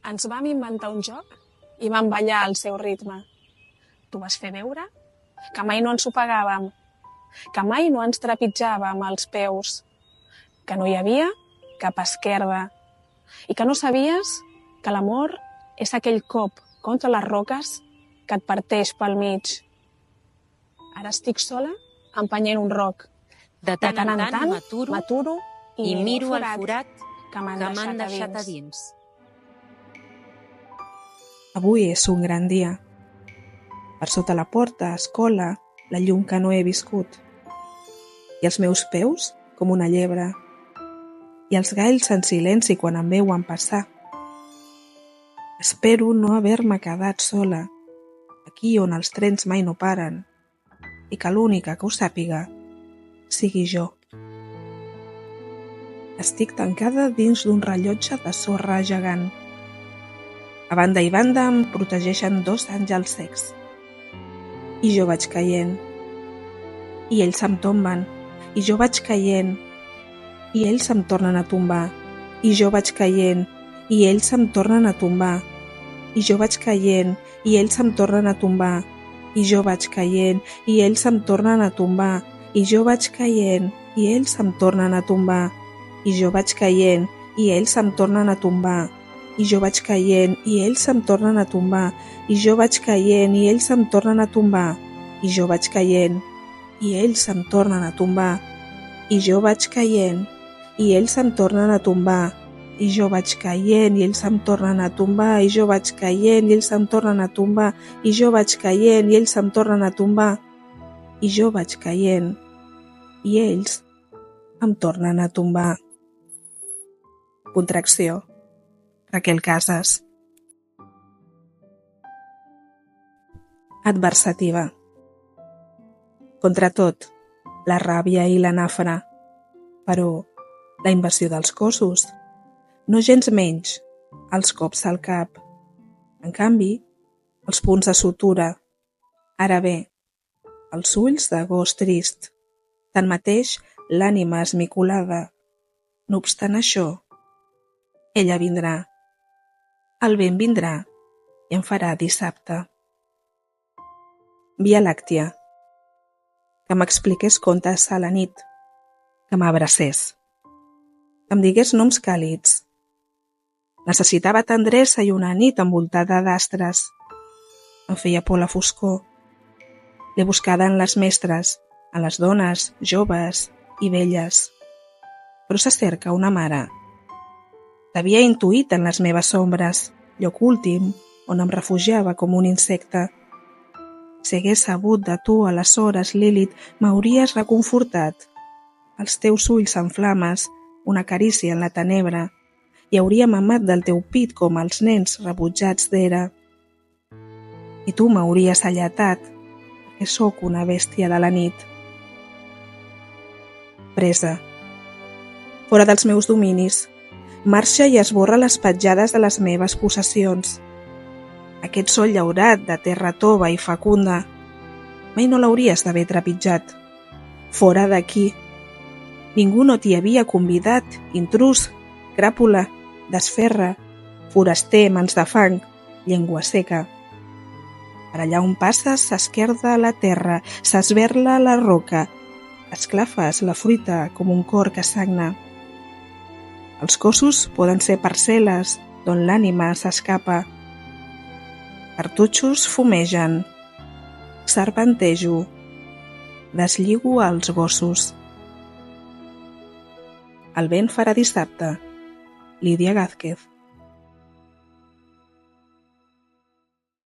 Ens vam inventar un joc i vam ballar al seu ritme. Tu vas fer veure que mai no ens ho pagàvem, que mai no ens trepitjàvem els peus, que no hi havia cap esquerda i que no sabies que l'amor és aquell cop contra les roques que et parteix pel mig. Ara estic sola empenyent un roc. De tant en tant m'aturo i miro el forat que m'han deixat a dins. Avui és un gran dia. Per sota la porta, escola, la llum que no he viscut. I els meus peus, com una llebre. I els galls en silenci quan em veuen passar. Espero no haver-me quedat sola, aquí on els trens mai no paren, i que l'única que ho sàpiga sigui jo. Estic tancada dins d'un rellotge de sorra gegant. A banda i banda em protegeixen dos àngels cecs. I jo vaig caient. I ells em tomben. I jo vaig caient. I ells em tornen a tombar. I jo vaig caient. I ells em tornen a tombar. I jo vaig caient. I ells em tornen a tombar. I jo vaig caient. I ells em tornen a tombar. I jo vaig caient. I ells em tornen a tombar. I jo vaig caient. I ells em tornen a tombar. I jo vaig caient, i ells em tornen a tombar. I jo vaig caient, i ells em tornen a tombar. I jo vaig caient, i ells em tornen a tombar. I jo vaig caient, i ells em tornen a tombar. I jo vaig caient, i ells em tornen a tombar. I jo vaig caient, i ells em tornen a tombar. I jo vaig caient, i ells em tornen a tombar. I jo vaig caient, i ells em tornen a tombar. Contracció. Raquel Casas. Adversativa. Contra tot, la ràbia i la nàfera, però la invasió dels cossos, no gens menys, els cops al cap. En canvi, els punts de sutura. Ara bé, els ulls de gos trist. Tanmateix, l'ànima esmicolada. No obstant això, ella vindrà. El vent vindrà i em farà dissabte. Via Làctia. Que m'expliqués contes a la nit. Que m'abracés. Que em digués noms càlids. Necessitava tendresa i una nit envoltada d'astres. Em feia por la foscor. L'he buscada en les mestres, en les dones, joves i velles. Però s'acerca una mare. T'havia intuït en les meves ombres, lloc últim, on em refugiava com un insecte. Si hagués sabut de tu aleshores, Lilith, m'hauries reconfortat. Els teus ulls en flames, una carícia en la tenebra, i hauria mamat del teu pit com els nens rebutjats d'era. I tu m'hauries alletat, perquè sóc una bèstia de la nit. Presa. Fora dels meus dominis. Marxa i esborra les petjades de les meves possessions. Aquest sol llaurat de terra tova i fecunda, mai no l'hauries d'haver trepitjat. Fora d'aquí. Ningú no t'hi havia convidat, intrus, cràpula, desferra, foraster, mans de fang, llengua seca. Per allà on passes s'esquerda la terra, s'esberla la roca, esclafes la fruita com un cor que sagna. Els cossos poden ser parcel·les d'on l'ànima s'escapa. Cartutxos fumegen. Serpentejo. Deslligo els gossos. El vent farà dissabte. Lídia Gázquez.